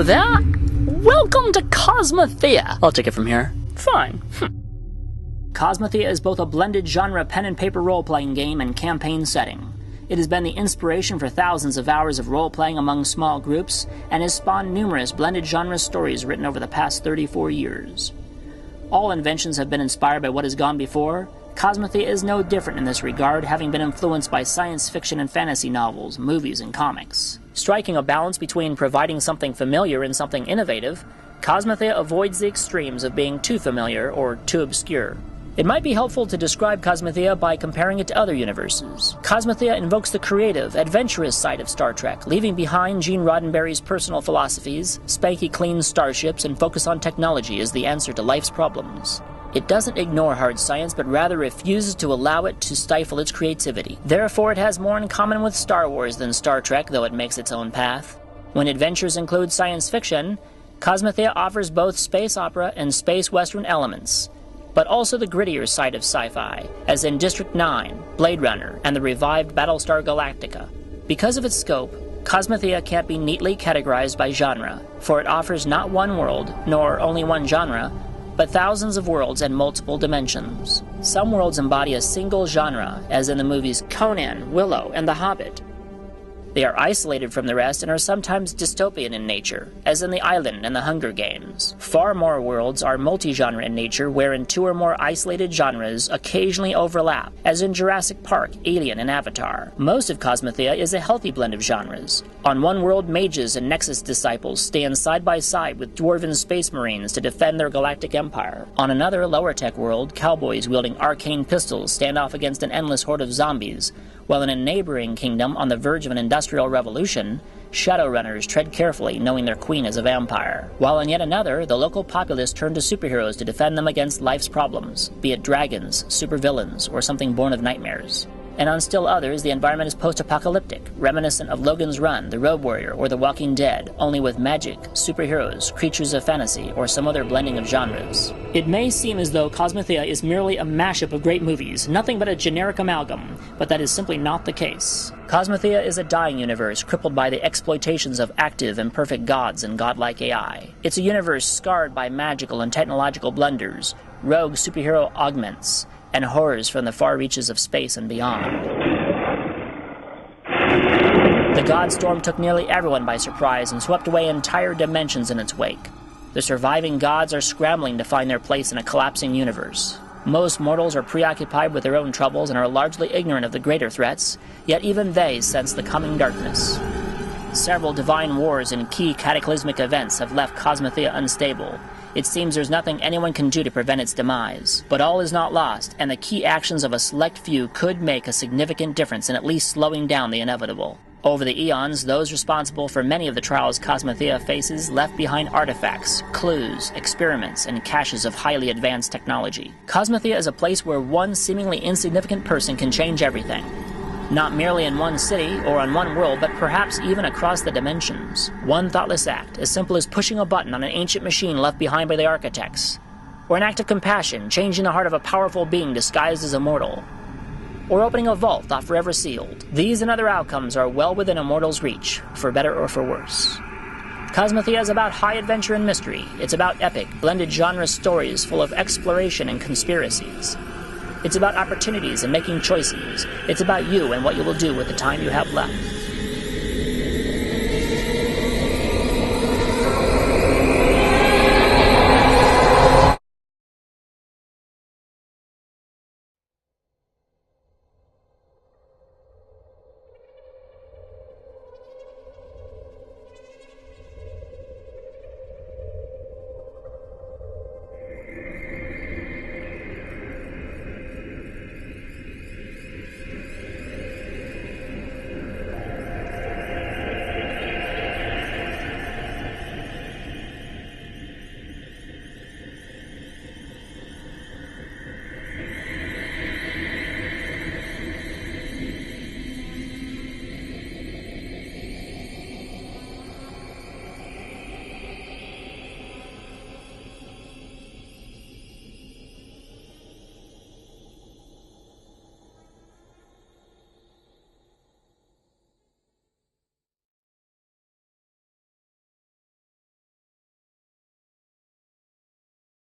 Hello there! Welcome to Cosmothea! I'll take it from here. Fine. Cosmothea is both a blended genre pen and paper role-playing game and campaign setting. It has been the inspiration for thousands of hours of role-playing among small groups, and has spawned numerous blended genre stories written over the past 34 years. All inventions have been inspired by what has gone before. Cosmothea is no different in this regard, having been influenced by science fiction and fantasy novels, movies, and comics. Striking a balance between providing something familiar and something innovative, Cosmothea avoids the extremes of being too familiar or too obscure. It might be helpful to describe Cosmothea by comparing it to other universes. Cosmothea invokes the creative, adventurous side of Star Trek, leaving behind Gene Roddenberry's personal philosophies, spanky clean starships, and focus on technology as the answer to life's problems. It doesn't ignore hard science, but rather refuses to allow it to stifle its creativity. Therefore, it has more in common with Star Wars than Star Trek, though it makes its own path. When adventures include science fiction, Cosmothea offers both space opera and space western elements, but also the grittier side of sci-fi, as in District 9, Blade Runner, and the revived Battlestar Galactica. Because of its scope, Cosmothea can't be neatly categorized by genre, for it offers not one world, nor only one genre, but thousands of worlds and multiple dimensions. Some worlds embody a single genre, as in the movies Conan, Willow, and The Hobbit. They are isolated from the rest and are sometimes dystopian in nature, as in The Island and The Hunger Games. Far more worlds are multi-genre in nature, wherein two or more isolated genres occasionally overlap, as in Jurassic Park, Alien, and Avatar. Most of Cosmothea is a healthy blend of genres. On one world, mages and Nexus disciples stand side by side with dwarven space marines to defend their galactic empire. On another, lower-tech world, cowboys wielding arcane pistols stand off against an endless horde of zombies, while in a neighboring kingdom on the verge of an industrial revolution, Shadowrunners tread carefully, knowing their queen is a vampire. While in yet another, the local populace turn to superheroes to defend them against life's problems, be it dragons, supervillains, or something born of nightmares. And on still others, the environment is post-apocalyptic, reminiscent of Logan's Run, The Road Warrior, or The Walking Dead, only with magic, superheroes, creatures of fantasy, or some other blending of genres. It may seem as though Cosmothea is merely a mashup of great movies, nothing but a generic amalgam, but that is simply not the case. Cosmothea is a dying universe crippled by the exploitations of active and perfect gods and godlike AI. It's a universe scarred by magical and technological blunders, rogue superhero augments, and horrors from the far reaches of space and beyond. The Godstorm took nearly everyone by surprise and swept away entire dimensions in its wake. The surviving gods are scrambling to find their place in a collapsing universe. Most mortals are preoccupied with their own troubles and are largely ignorant of the greater threats, yet even they sense the coming darkness. Several divine wars and key cataclysmic events have left Cosmothea unstable. It seems there's nothing anyone can do to prevent its demise. But all is not lost, and the key actions of a select few could make a significant difference in at least slowing down the inevitable. Over the eons, those responsible for many of the trials Cosmothea faces left behind artifacts, clues, experiments, and caches of highly advanced technology. Cosmothea is a place where one seemingly insignificant person can change everything. Not merely in one city or on one world, but perhaps even across the dimensions. One thoughtless act, as simple as pushing a button on an ancient machine left behind by the architects. Or an act of compassion, changing the heart of a powerful being disguised as a mortal. Or opening a vault thought forever sealed. These and other outcomes are well within a mortal's reach, for better or for worse. Cosmothea is about high adventure and mystery. It's about epic, blended genre stories full of exploration and conspiracies. It's about opportunities and making choices. It's about you and what you will do with the time you have left.